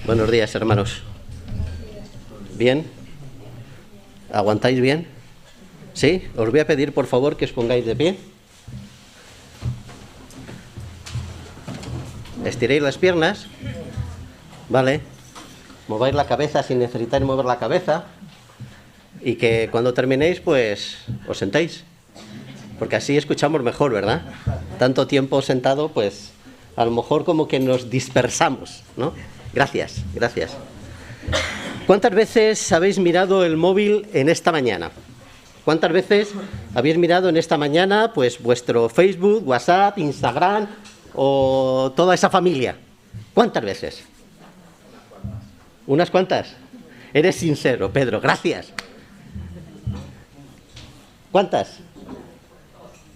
Buenos días, hermanos. ¿Bien? ¿Aguantáis bien? ¿Sí? Os voy a pedir, por favor, que os pongáis de pie. Estiréis las piernas. Vale. Mováis la cabeza si necesitáis mover la cabeza. Y que cuando terminéis, pues, os sentéis. Porque así escuchamos mejor, ¿verdad? Tanto tiempo sentado, pues, a lo mejor como que nos dispersamos, ¿no? Gracias, gracias. ¿Cuántas veces habéis mirado el móvil en esta mañana? ¿Cuántas veces habéis mirado en esta mañana, pues, vuestro Facebook, WhatsApp, Instagram o toda esa familia? ¿Cuántas veces? ¿Unas cuantas? Eres sincero, Pedro, gracias. ¿Cuántas?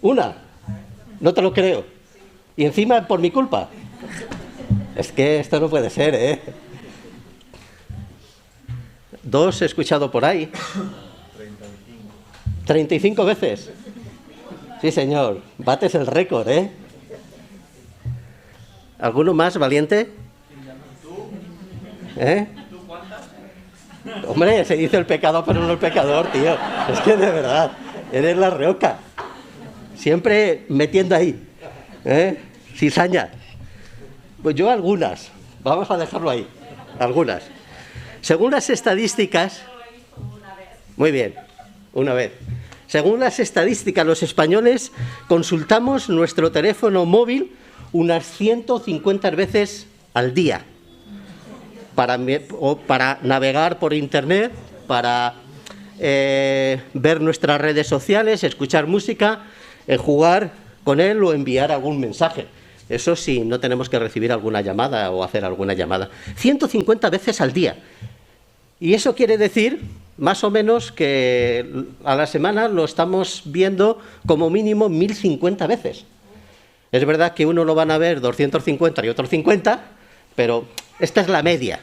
¿Una? No te lo creo. Y encima por mi culpa. Es que esto no puede ser, ¿eh? 2 he escuchado por ahí. 35 veces. Sí, señor. Bates el récord, ¿eh? ¿Alguno más valiente? ¿Eh? Hombre, se dice el pecado, pero no el pecador, tío. Es que de verdad, eres la reuca. Siempre metiendo ahí, cizaña. Pues yo algunas, vamos a dejarlo ahí, algunas. Según las estadísticas, muy bien, una vez. Según las estadísticas, los españoles consultamos nuestro teléfono móvil unas 150 veces al día para navegar por internet, para ver nuestras redes sociales, escuchar música, jugar con él o enviar algún mensaje. Eso sí, no tenemos que recibir alguna llamada o hacer alguna llamada. 150 veces al día. Y eso quiere decir, más o menos, que a la semana lo estamos viendo como mínimo 1050 veces. Es verdad que uno lo van a ver 250 y otros 50, pero esta es la media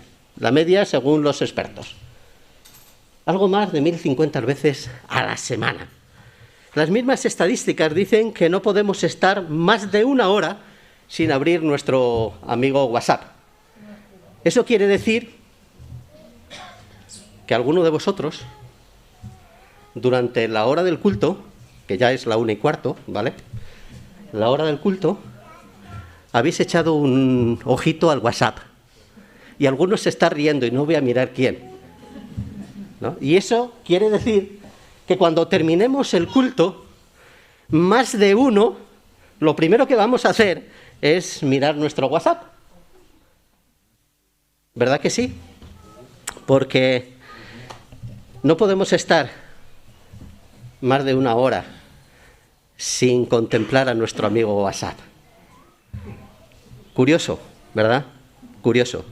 según los expertos. Algo más de 1050 veces a la semana. Las mismas estadísticas dicen que no podemos estar más de 1 hora sin abrir nuestro amigo WhatsApp. Eso quiere decir que alguno de vosotros, durante la hora del culto, que ya es la 1:15, ¿vale? La hora del culto, habéis echado un ojito al WhatsApp. Y algunos se están riendo y no voy a mirar quién, ¿no? Y eso quiere decir que cuando terminemos el culto, más de uno, lo primero que vamos a hacer es mirar nuestro WhatsApp. ¿Verdad que sí? Porque no podemos estar más de 1 hora sin contemplar a nuestro amigo WhatsApp. Curioso, ¿verdad? Curioso.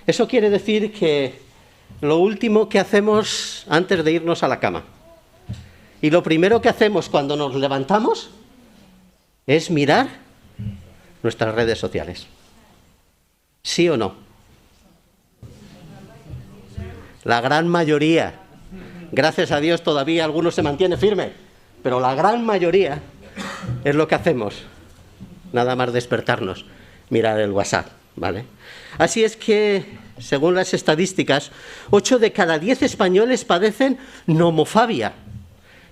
Eso quiere decir que lo último que hacemos antes de irnos a la cama y lo primero que hacemos cuando nos levantamos es mirar nuestras redes sociales. ¿Sí o no? La gran mayoría, gracias a Dios todavía algunos se mantiene firme, pero la gran mayoría es lo que hacemos. Nada más despertarnos, mirar el WhatsApp, ¿vale? Así es que, según las estadísticas, 8 de cada 10 españoles padecen nomofobia.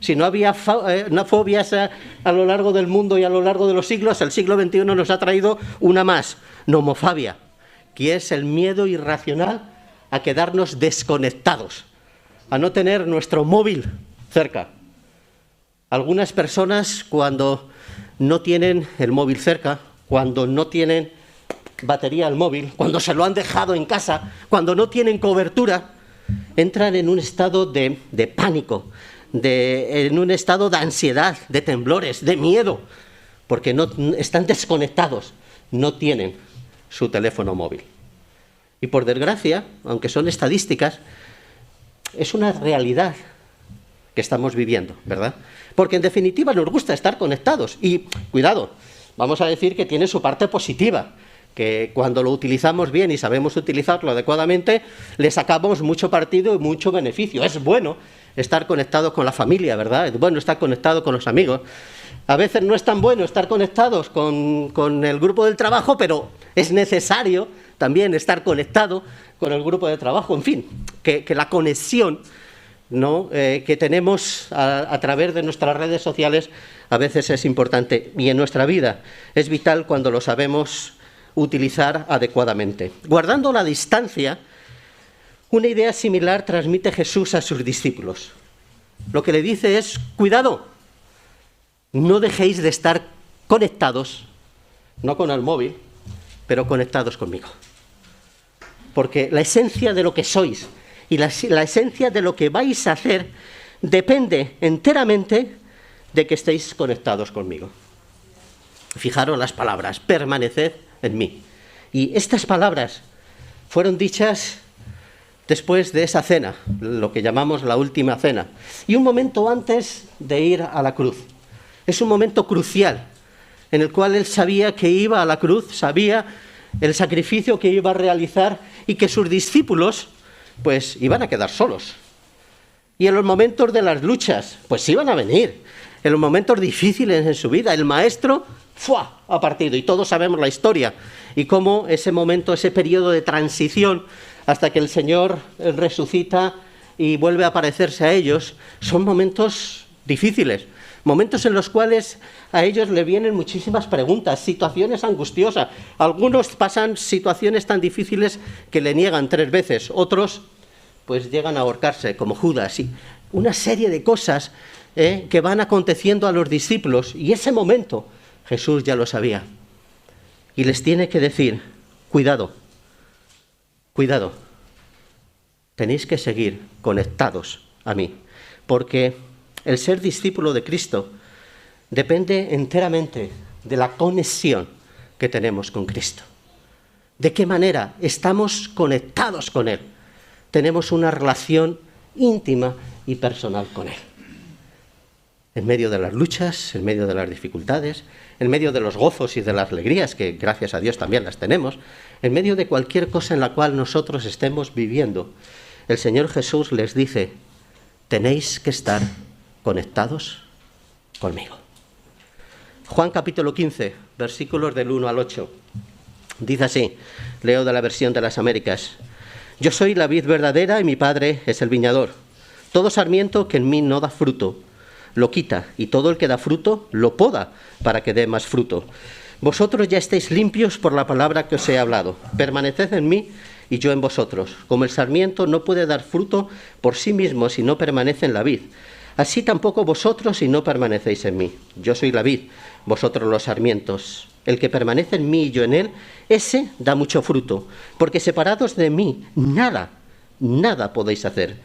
Si no había fobias a lo largo del mundo y a lo largo de los siglos, el siglo XXI nos ha traído una más, nomofobia, que es el miedo irracional a quedarnos desconectados, a no tener nuestro móvil cerca. Algunas personas, cuando no tienen el móvil cerca, cuando no tienen batería al móvil, cuando se lo han dejado en casa, cuando no tienen cobertura, entran en un estado de pánico, en un estado de ansiedad, de temblores, de miedo, porque no están desconectados, no tienen su teléfono móvil. Y por desgracia, aunque son estadísticas, es una realidad que estamos viviendo, ¿verdad? Porque en definitiva nos gusta estar conectados y, cuidado, vamos a decir que tiene su parte positiva, que cuando lo utilizamos bien y sabemos utilizarlo adecuadamente, le sacamos mucho partido y mucho beneficio. Es bueno estar conectados con la familia, ¿verdad? Es bueno estar conectado con los amigos. A veces no es tan bueno estar conectados con el grupo del trabajo, pero es necesario también estar conectado con el grupo de trabajo. En fin, que la conexión, ¿no?, que tenemos a través de nuestras redes sociales a veces es importante. Y en nuestra vida es vital cuando lo sabemos utilizar adecuadamente. Guardando la distancia, una idea similar transmite Jesús a sus discípulos. Lo que le dice es: cuidado, no dejéis de estar conectados, no con el móvil, pero conectados conmigo. Porque la esencia de lo que sois y la esencia de lo que vais a hacer depende enteramente de que estéis conectados conmigo. Fijaros las palabras: permaneced en mí. Y estas palabras fueron dichas después de esa cena, lo que llamamos la última cena, y un momento antes de ir a la cruz. Es un momento crucial en el cual él sabía que iba a la cruz, sabía el sacrificio que iba a realizar y que sus discípulos pues iban a quedar solos. Y en los momentos de las luchas pues iban a venir, en los momentos difíciles en su vida, el maestro ha partido, y todos sabemos la historia y cómo ese momento, ese periodo de transición hasta que el Señor resucita y vuelve a aparecerse a ellos, son momentos difíciles, momentos en los cuales a ellos le vienen muchísimas preguntas, situaciones angustiosas. Algunos pasan situaciones tan difíciles que le niegan 3 veces, otros pues llegan a ahorcarse, como Judas, y una serie de cosas que van aconteciendo a los discípulos, y ese momento Jesús ya lo sabía. Y les tiene que decir: cuidado, cuidado, tenéis que seguir conectados a mí, porque el ser discípulo de Cristo depende enteramente de la conexión que tenemos con Cristo. ¿De qué manera estamos conectados con Él? Tenemos una relación íntima y personal con Él. En medio de las luchas, en medio de las dificultades, en medio de los gozos y de las alegrías, que gracias a Dios también las tenemos, en medio de cualquier cosa en la cual nosotros estemos viviendo, el Señor Jesús les dice: tenéis que estar conectados conmigo. Juan capítulo 15, versículos del 1 al 8. Dice así, leo de la versión de las Américas: yo soy la vid verdadera y mi Padre es el viñador. Todo sarmiento que en mí no da fruto, lo quita, y todo el que da fruto, lo poda para que dé más fruto. Vosotros ya estáis limpios por la palabra que os he hablado. Permaneced en mí y yo en vosotros. Como el sarmiento no puede dar fruto por sí mismo si no permanece en la vid, así tampoco vosotros si no permanecéis en mí. Yo soy la vid, vosotros los sarmientos. El que permanece en mí y yo en él, ese da mucho fruto, porque separados de mí, nada podéis hacer.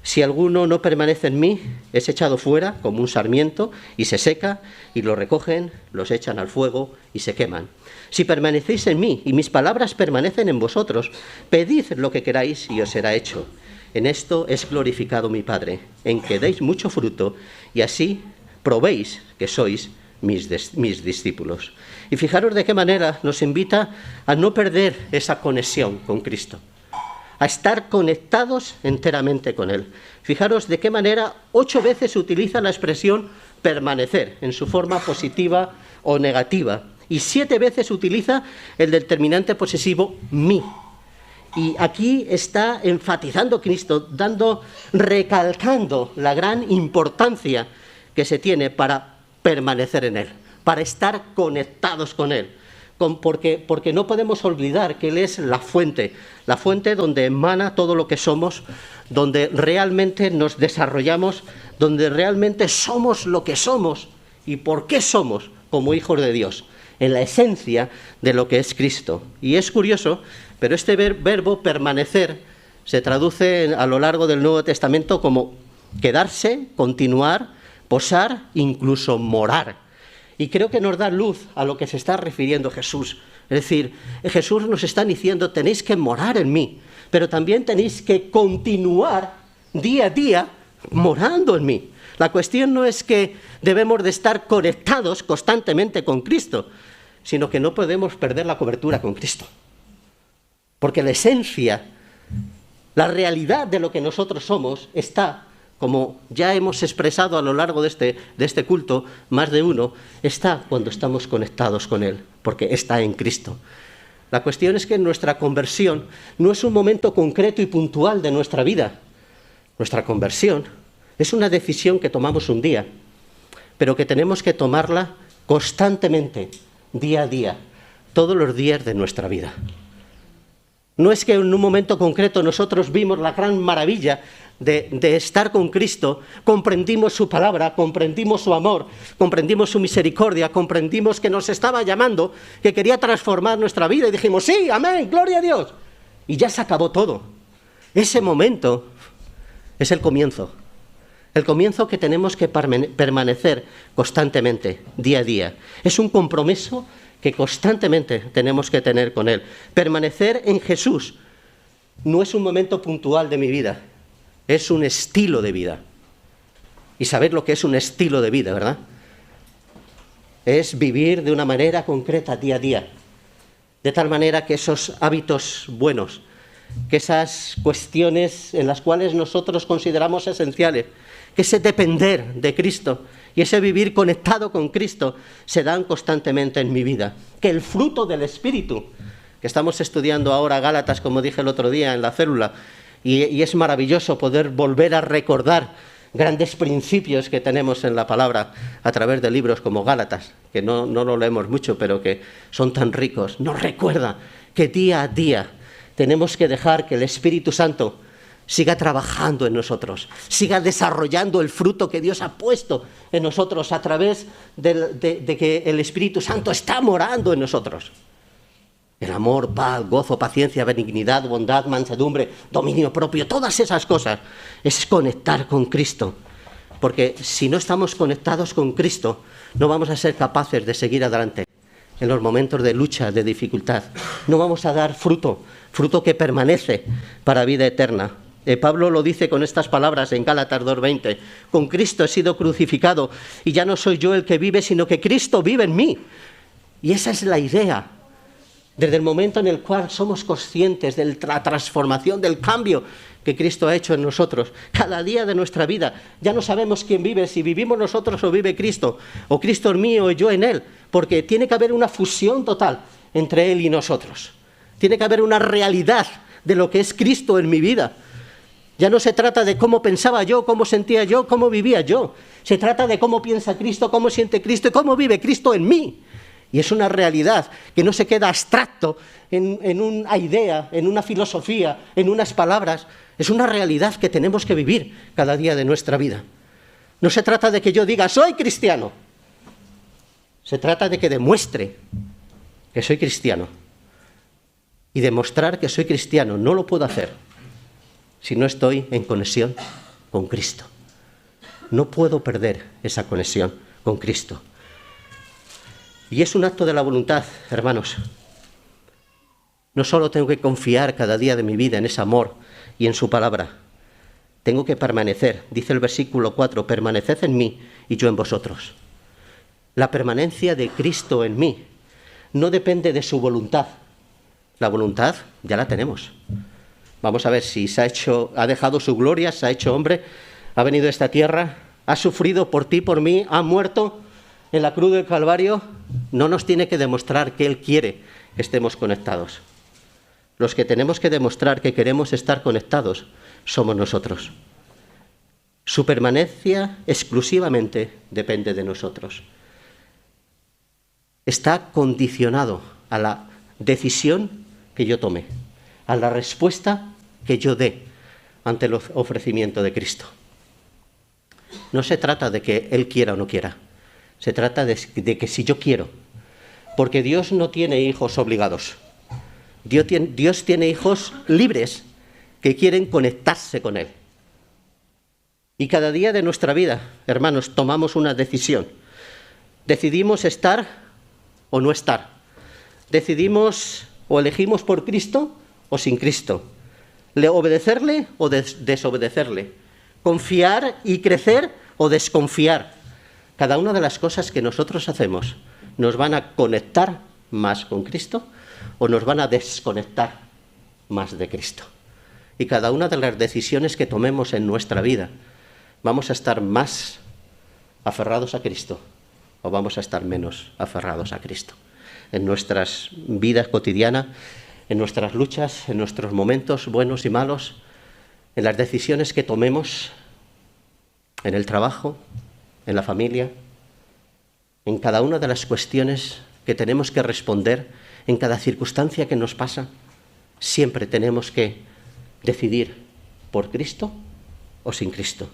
Si alguno no permanece en mí, es echado fuera como un sarmiento y se seca, y lo recogen, los echan al fuego y se queman. Si permanecéis en mí y mis palabras permanecen en vosotros, pedid lo que queráis y os será hecho. En esto es glorificado mi Padre, en que deis mucho fruto y así probéis que sois mis discípulos. Y fijaros de qué manera nos invita a no perder esa conexión con Cristo, a estar conectados enteramente con Él. Fijaros de qué manera 8 veces se utiliza la expresión permanecer, en su forma positiva o negativa, y 7 veces se utiliza el determinante posesivo mí. Y aquí está enfatizando Cristo, recalcando la gran importancia que se tiene para permanecer en Él, para estar conectados con Él. Porque no podemos olvidar que Él es la fuente donde emana todo lo que somos, donde realmente nos desarrollamos, donde realmente somos lo que somos y por qué somos como hijos de Dios, en la esencia de lo que es Cristo. Y es curioso, pero este verbo permanecer se traduce a lo largo del Nuevo Testamento como quedarse, continuar, posar, incluso morar. Y creo que nos da luz a lo que se está refiriendo Jesús. Es decir, Jesús nos está diciendo: tenéis que morar en mí, pero también tenéis que continuar día a día morando en mí. La cuestión no es que debemos de estar conectados constantemente con Cristo, sino que no podemos perder la cobertura con Cristo. Porque la esencia, la realidad de lo que nosotros somos está como ya hemos expresado a lo largo de este culto, más de uno, está cuando estamos conectados con Él, porque está en Cristo. La cuestión es que nuestra conversión no es un momento concreto y puntual de nuestra vida. Nuestra conversión es una decisión que tomamos un día, pero que tenemos que tomarla constantemente, día a día, todos los días de nuestra vida. No es que en un momento concreto nosotros vimos la gran maravilla de estar con Cristo, comprendimos su palabra, comprendimos su amor, comprendimos su misericordia, comprendimos que nos estaba llamando, que quería transformar nuestra vida y dijimos, sí, amén, gloria a Dios. Y ya se acabó todo. Ese momento es el comienzo que tenemos que permanecer constantemente, día a día. Es un compromiso que constantemente tenemos que tener con Él. Permanecer en Jesús no es un momento puntual de mi vida, es un estilo de vida. Y sabéis lo que es un estilo de vida, ¿verdad? Es vivir de una manera concreta día a día, de tal manera que esos hábitos buenos, que esas cuestiones en las cuales nosotros consideramos esenciales, que ese depender de Cristo y ese vivir conectado con Cristo se dan constantemente en mi vida. Que el fruto del Espíritu, que estamos estudiando ahora Gálatas, como dije el otro día en la célula, y es maravilloso poder volver a recordar grandes principios que tenemos en la palabra a través de libros como Gálatas, que no lo leemos mucho, pero que son tan ricos. Nos recuerda que día a día tenemos que dejar que el Espíritu Santo siga trabajando en nosotros, siga desarrollando el fruto que Dios ha puesto en nosotros a través de que el Espíritu Santo está morando en nosotros. El amor, paz, gozo, paciencia, benignidad, bondad, mansedumbre, dominio propio, todas esas cosas es conectar con Cristo. Porque si no estamos conectados con Cristo, no vamos a ser capaces de seguir adelante en los momentos de lucha, de dificultad. No vamos a dar fruto que permanece para vida eterna. Pablo lo dice con estas palabras en Gálatas 2:20. Con Cristo he sido crucificado y ya no soy yo el que vive, sino que Cristo vive en mí. Y esa es la idea. Desde el momento en el cual somos conscientes de la transformación, del cambio que Cristo ha hecho en nosotros, cada día de nuestra vida, ya no sabemos quién vive, si vivimos nosotros o vive Cristo, o Cristo en mí o yo en Él, porque tiene que haber una fusión total entre Él y nosotros. Tiene que haber una realidad de lo que es Cristo en mi vida. Ya no se trata de cómo pensaba yo, cómo sentía yo, cómo vivía yo. Se trata de cómo piensa Cristo, cómo siente Cristo y cómo vive Cristo en mí. Y es una realidad que no se queda abstracto en una idea, en una filosofía, en unas palabras. Es una realidad que tenemos que vivir cada día de nuestra vida. No se trata de que yo diga, soy cristiano. Se trata de que demuestre que soy cristiano. Y demostrar que soy cristiano no lo puedo hacer si no estoy en conexión con Cristo. No puedo perder esa conexión con Cristo. Y es un acto de la voluntad, hermanos. No solo tengo que confiar cada día de mi vida en ese amor y en su palabra. Tengo que permanecer, dice el versículo 4, permaneced en mí y yo en vosotros. La permanencia de Cristo en mí no depende de su voluntad. La voluntad ya la tenemos. Vamos a ver si ha dejado su gloria, se ha hecho hombre, ha venido a esta tierra, ha sufrido por ti, por mí, ha muerto en la cruz del Calvario. No nos tiene que demostrar que Él quiere que estemos conectados. Los que tenemos que demostrar que queremos estar conectados somos nosotros. Su permanencia exclusivamente depende de nosotros. Está condicionado a la decisión que yo tome, a la respuesta que yo dé ante el ofrecimiento de Cristo. No se trata de que Él quiera o no quiera. Se trata de que si yo quiero, porque Dios no tiene hijos obligados. Dios tiene hijos libres que quieren conectarse con Él. Y cada día de nuestra vida, hermanos, tomamos una decisión. Decidimos estar o no estar. Decidimos o elegimos por Cristo o sin Cristo. Obedecerle o desobedecerle. Confiar y crecer o desconfiar. Cada una de las cosas que nosotros hacemos nos van a conectar más con Cristo o nos van a desconectar más de Cristo. Y cada una de las decisiones que tomemos en nuestra vida ¿Vamos a estar más aferrados a Cristo o vamos a estar menos aferrados a Cristo? En nuestras vidas cotidianas, en nuestras luchas, en nuestros momentos buenos y malos, en las decisiones que tomemos, en el trabajo, en la familia, en cada una de las cuestiones que tenemos que responder, en cada circunstancia que nos pasa, siempre tenemos que decidir por Cristo o sin Cristo.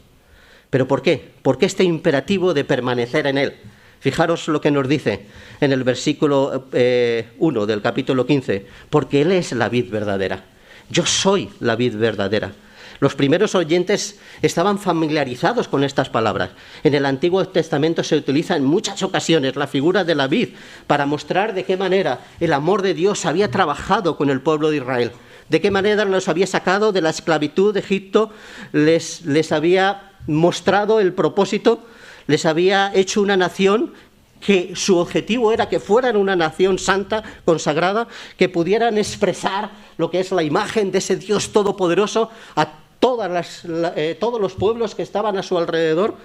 ¿Pero por qué? ¿Por qué este imperativo de permanecer en Él? Fijaros lo que nos dice en el versículo 1 del capítulo 15. Porque Él es la vid verdadera. Yo soy la vid verdadera. Los primeros oyentes estaban familiarizados con estas palabras. En el Antiguo Testamento se utiliza en muchas ocasiones la figura de la vid para mostrar de qué manera el amor de Dios había trabajado con el pueblo de Israel, de qué manera los había sacado de la esclavitud de Egipto, les había mostrado el propósito, les había hecho una nación que su objetivo era que fueran una nación santa, consagrada, que pudieran expresar lo que es la imagen de ese Dios todopoderoso a todos los pueblos que estaban a su alrededor.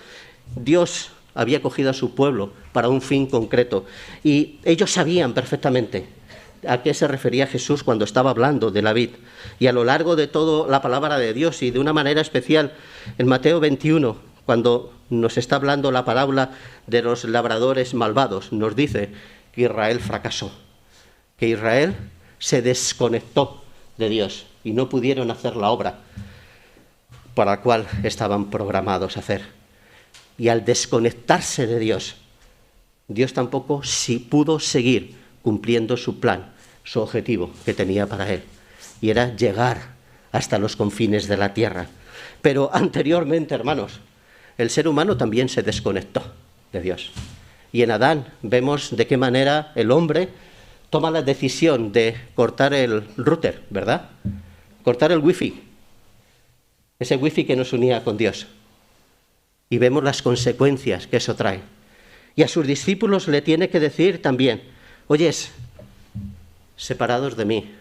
Dios había cogido a su pueblo para un fin concreto y ellos sabían perfectamente a qué se refería Jesús cuando estaba hablando de la vid. Y a lo largo de toda la palabra de Dios y de una manera especial en Mateo 21, cuando nos está hablando la parábola de los labradores malvados, nos dice que Israel fracasó, que Israel se desconectó de Dios y no pudieron hacer la obra para la cual estaban programados a hacer. Y al desconectarse de Dios, Dios tampoco pudo seguir cumpliendo su plan, su objetivo que tenía para él, y era llegar hasta los confines de la tierra. Pero anteriormente, hermanos, el ser humano también se desconectó de Dios. Y en Adán vemos de qué manera el hombre toma la decisión de cortar el router, ¿verdad? Cortar el wifi, ese wifi que nos unía con Dios. Y vemos las consecuencias que eso trae. Y a sus discípulos le tiene que decir también: oyes, separados de mí,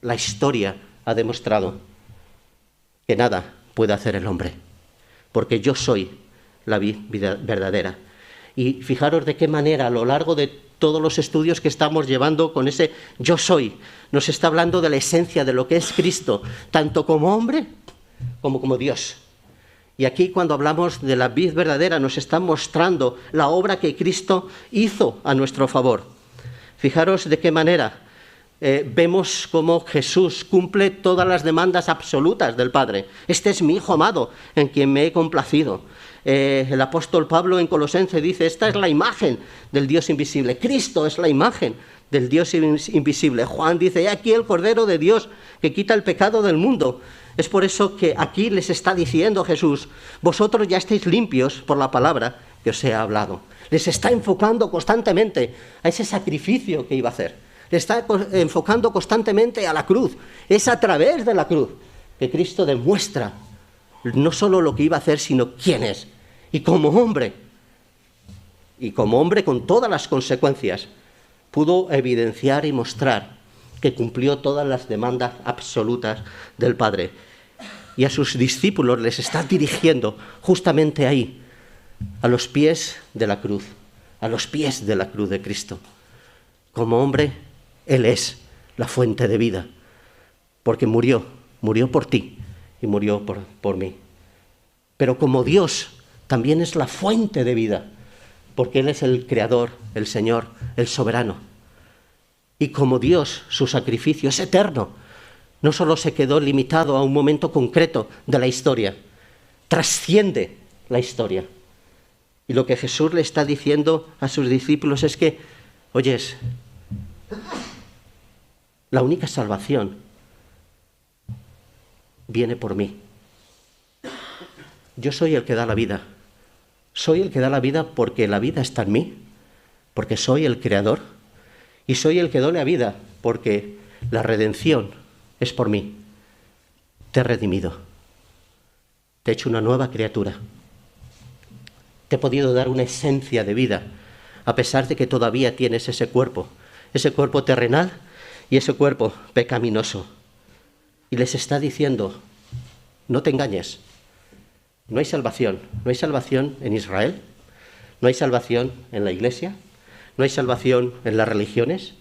la historia ha demostrado que nada puede hacer el hombre, porque yo soy la vida verdadera. Y fijaros de qué manera a lo largo de todos los estudios que estamos llevando con ese yo soy, nos está hablando de la esencia de lo que es Cristo, tanto como hombre como Dios. Y aquí cuando hablamos de la vid verdadera nos está mostrando la obra que Cristo hizo a nuestro favor. Fijaros de qué manera vemos cómo Jesús cumple todas las demandas absolutas del Padre. Este es mi Hijo amado, en quien me he complacido. El apóstol Pablo en Colosenses dice: esta es la imagen del Dios invisible. Cristo es la imagen del Dios invisible. Juan dice: he aquí el Cordero de Dios que quita el pecado del mundo. Es por eso que aquí les está diciendo Jesús: vosotros ya estáis limpios por la palabra que os he hablado. Les está enfocando constantemente a ese sacrificio que iba a hacer. Les está enfocando constantemente a la cruz. Es a través de la cruz que Cristo demuestra no solo lo que iba a hacer, sino quién es. Y como hombre con todas las consecuencias, pudo evidenciar y mostrar que cumplió todas las demandas absolutas del Padre. Y a sus discípulos les está dirigiendo justamente ahí, a los pies de la cruz, a los pies de la cruz de Cristo. Como hombre, Él es la fuente de vida, porque murió por ti y murió por mí. Pero como Dios, también es la fuente de vida, porque Él es el Creador, el Señor, el Soberano. Y como Dios, su sacrificio es eterno. No solo se quedó limitado a un momento concreto de la historia, trasciende la historia. Y lo que Jesús le está diciendo a sus discípulos es que, oyes, la única salvación viene por mí. Yo soy el que da la vida. Soy el que da la vida porque la vida está en mí, porque soy el Creador. Y soy el que doy la vida porque la redención es por mí. Te he redimido. Te he hecho una nueva criatura. Te he podido dar una esencia de vida, a pesar de que todavía tienes ese cuerpo terrenal y ese cuerpo pecaminoso. Y les está diciendo: no te engañes, No hay salvación. No hay salvación en Israel. No hay salvación en la Iglesia. No hay salvación en las religiones.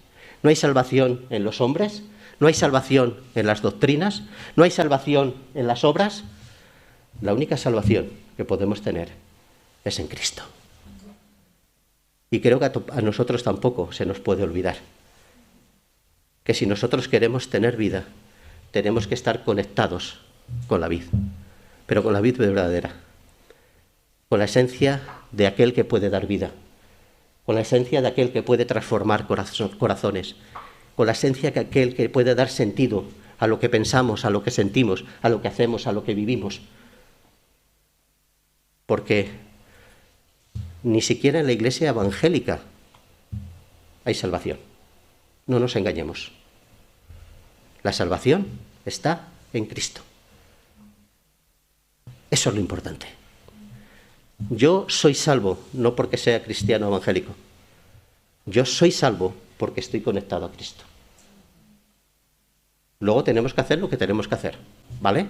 No hay salvación en los hombres. No hay salvación en las doctrinas. No hay salvación en las obras. La única salvación que podemos tener es en Cristo. Y creo que a nosotros tampoco se nos puede olvidar que si nosotros queremos tener vida, tenemos que estar conectados con la vid, pero con la vid verdadera, con la esencia de aquel que puede dar vida, con la esencia de aquel que puede transformar corazones, con la esencia de aquel que puede dar sentido a lo que pensamos, a lo que sentimos, a lo que hacemos, a lo que vivimos. Porque ni siquiera en la iglesia evangélica hay salvación. No nos engañemos. La salvación está en Cristo. Eso es lo importante. Yo soy salvo no porque sea cristiano evangélico. Yo soy salvo porque estoy conectado a Cristo. Luego tenemos que hacer lo que tenemos que hacer, ¿vale?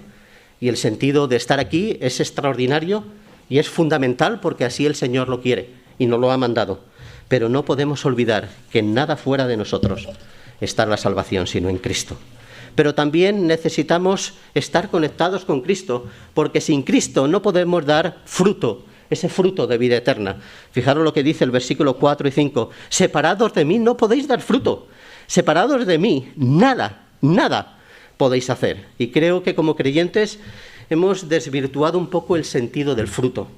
Y el sentido de estar aquí es extraordinario y es fundamental porque así el Señor lo quiere y nos lo ha mandado. Pero no podemos olvidar que en nada fuera de nosotros está la salvación, sino en Cristo. Pero también necesitamos estar conectados con Cristo, porque sin Cristo no podemos dar fruto, ese fruto de vida eterna. Fijaros lo que dice el versículo 4 y 5. Separados de mí no podéis dar fruto. Separados de mí, nada podéis hacer. Y creo que como creyentes hemos desvirtuado un poco el sentido del fruto.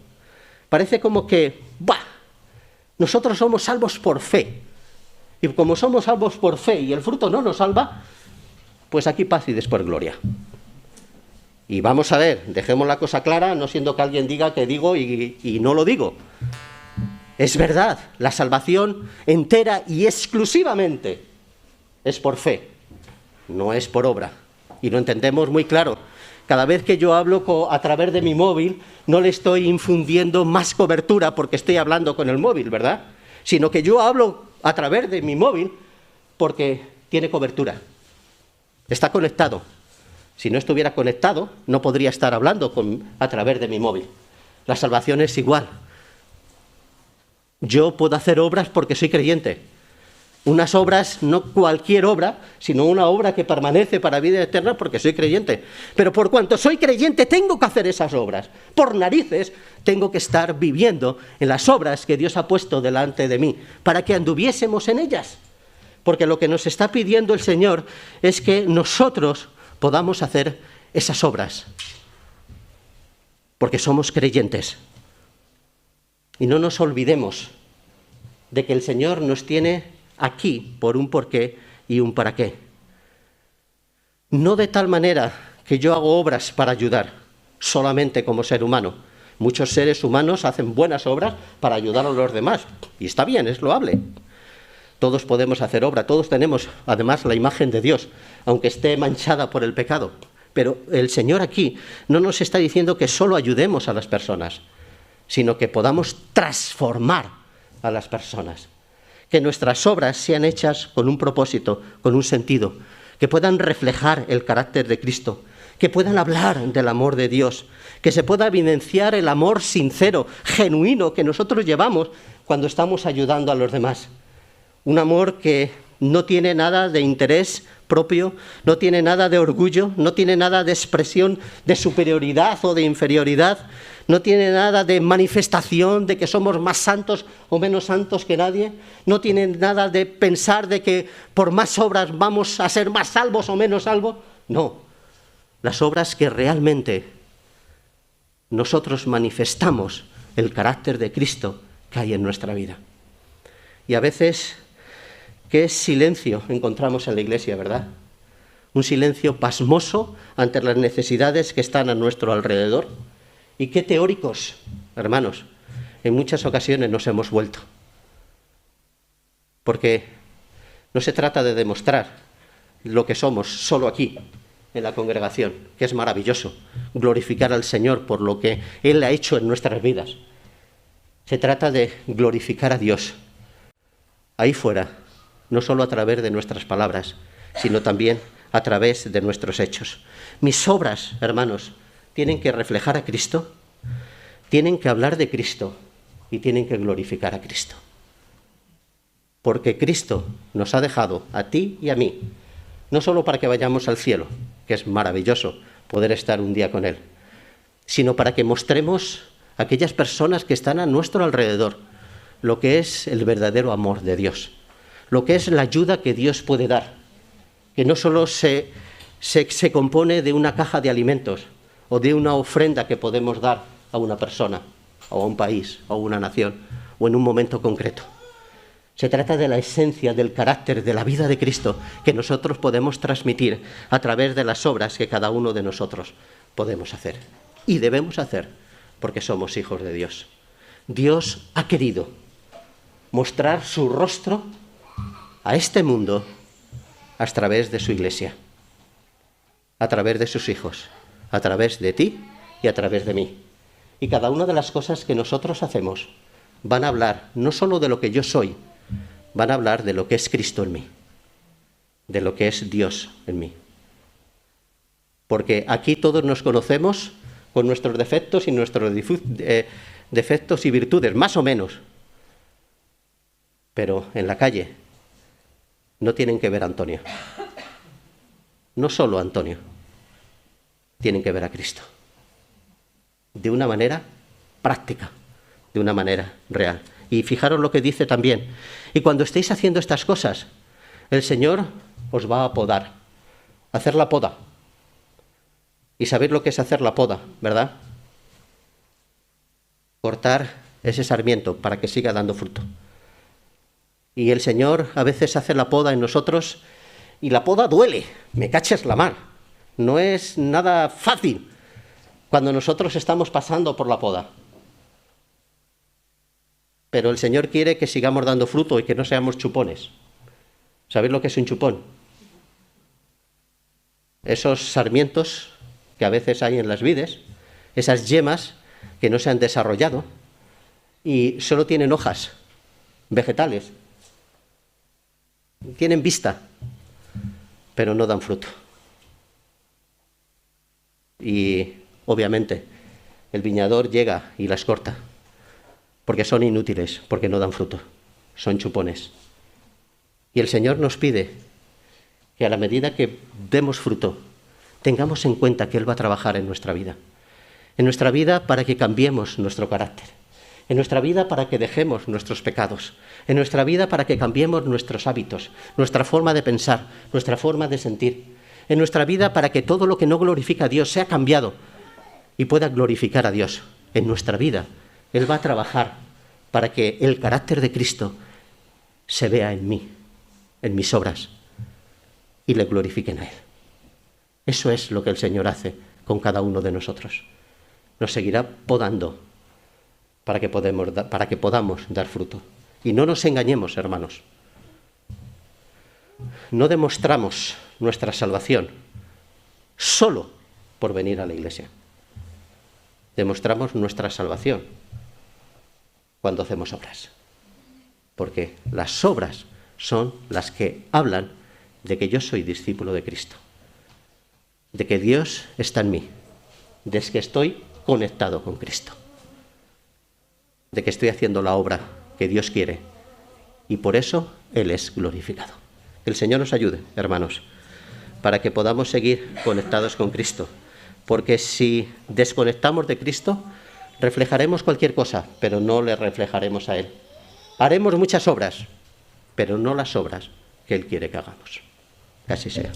Parece como que, nosotros somos salvos por fe. Y como somos salvos por fe y el fruto no nos salva, pues aquí paz y después gloria. Y vamos a ver, dejemos la cosa clara, no siendo que alguien diga que digo y no lo digo. Es verdad, la salvación entera y exclusivamente es por fe, no es por obra. Y lo entendemos muy claro. Cada vez que yo hablo a través de mi móvil, no le estoy infundiendo más cobertura porque estoy hablando con el móvil, ¿verdad? Sino que yo hablo a través de mi móvil porque tiene cobertura. Está conectado. Si no estuviera conectado, no podría estar hablando a través de mi móvil. La salvación es igual. Yo puedo hacer obras porque soy creyente. Unas obras, no cualquier obra, sino una obra que permanece para vida eterna porque soy creyente. Pero por cuanto soy creyente, tengo que hacer esas obras. Por narices, tengo que estar viviendo en las obras que Dios ha puesto delante de mí, para que anduviésemos en ellas. Porque lo que nos está pidiendo el Señor es que nosotros podamos hacer esas obras. Porque somos creyentes. Y no nos olvidemos de que el Señor nos tiene aquí por un porqué y un para qué. No de tal manera que yo hago obras para ayudar, solamente como ser humano. Muchos seres humanos hacen buenas obras para ayudar a los demás. Y está bien, es loable. Todos podemos hacer obra, todos tenemos además la imagen de Dios, aunque esté manchada por el pecado. Pero el Señor aquí no nos está diciendo que solo ayudemos a las personas, sino que podamos transformar a las personas. Que nuestras obras sean hechas con un propósito, con un sentido, que puedan reflejar el carácter de Cristo, que puedan hablar del amor de Dios, que se pueda evidenciar el amor sincero, genuino que nosotros llevamos cuando estamos ayudando a los demás. Un amor que no tiene nada de interés propio, no tiene nada de orgullo, no tiene nada de expresión de superioridad o de inferioridad, no tiene nada de manifestación de que somos más santos o menos santos que nadie, no tiene nada de pensar de que por más obras vamos a ser más salvos o menos salvos. No, las obras que realmente nosotros manifestamos el carácter de Cristo que hay en nuestra vida. Y a veces, qué silencio encontramos en la iglesia, ¿verdad? Un silencio pasmoso ante las necesidades que están a nuestro alrededor. Y qué teóricos, hermanos, en muchas ocasiones nos hemos vuelto. Porque no se trata de demostrar lo que somos solo aquí, en la congregación, que es maravilloso, glorificar al Señor por lo que Él ha hecho en nuestras vidas. Se trata de glorificar a Dios ahí fuera, no solo a través de nuestras palabras, sino también a través de nuestros hechos. Mis obras, hermanos, tienen que reflejar a Cristo. tienen que hablar de Cristo y tienen que glorificar a Cristo. Porque Cristo nos ha dejado a ti y a mí, no solo para que vayamos al cielo, que es maravilloso poder estar un día con Él, sino para que mostremos a aquellas personas que están a nuestro alrededor lo que es el verdadero amor de Dios, lo que es la ayuda que Dios puede dar, que no solo se compone de una caja de alimentos o de una ofrenda que podemos dar a una persona, o a un país, o a una nación, o en un momento concreto. Se trata de la esencia, del carácter, de la vida de Cristo que nosotros podemos transmitir a través de las obras que cada uno de nosotros podemos hacer. Y debemos hacer, porque somos hijos de Dios. Dios ha querido mostrar su rostro a este mundo a través de su iglesia, a través de sus hijos, a través de ti y a través de mí. Y cada una de las cosas que nosotros hacemos van a hablar no solo de lo que yo soy, van a hablar de lo que es Cristo en mí, de lo que es Dios en mí. Porque aquí todos nos conocemos con nuestros defectos y nuestros defectos y virtudes, más o menos. Pero en la calle no tienen que ver a Antonio. No solo a Antonio. Tienen que ver a Cristo. De una manera práctica, de una manera real. Y fijaros lo que dice también. Y cuando estéis haciendo estas cosas, el Señor os va a podar. Hacer la poda. Y sabéis lo que es hacer la poda, ¿verdad? Cortar ese sarmiento para que siga dando fruto. Y el Señor a veces hace la poda en nosotros y la poda duele, me cachas la mar. No es nada fácil cuando nosotros estamos pasando por la poda. Pero el Señor quiere que sigamos dando fruto y que no seamos chupones. ¿Sabéis lo que es un chupón? Esos sarmientos que a veces hay en las vides, esas yemas que no se han desarrollado y solo tienen hojas vegetales. Tienen vista, pero no dan fruto. Y obviamente el viñador llega y las corta, porque son inútiles, porque no dan fruto, son chupones. Y el Señor nos pide que a la medida que demos fruto, tengamos en cuenta que Él va a trabajar en nuestra vida para que cambiemos nuestro carácter, en nuestra vida para que dejemos nuestros pecados, en nuestra vida para que cambiemos nuestros hábitos, nuestra forma de pensar, nuestra forma de sentir, en nuestra vida para que todo lo que no glorifica a Dios sea cambiado y pueda glorificar a Dios. En nuestra vida Él va a trabajar para que el carácter de Cristo se vea en mí, en mis obras, y le glorifiquen a Él. Eso es lo que el Señor hace con cada uno de nosotros. Nos seguirá podando para que podamos dar fruto. Y no nos engañemos, hermanos. No demostramos nuestra salvación solo por venir a la iglesia. Demostramos nuestra salvación cuando hacemos obras. Porque las obras son las que hablan de que yo soy discípulo de Cristo. De que Dios está en mí. De que estoy conectado con Cristo. De que estoy haciendo la obra que Dios quiere. Y por eso Él es glorificado. Que el Señor nos ayude, hermanos, para que podamos seguir conectados con Cristo. Porque si desconectamos de Cristo, reflejaremos cualquier cosa, pero no le reflejaremos a Él. Haremos muchas obras, pero no las obras que Él quiere que hagamos. Que así sea.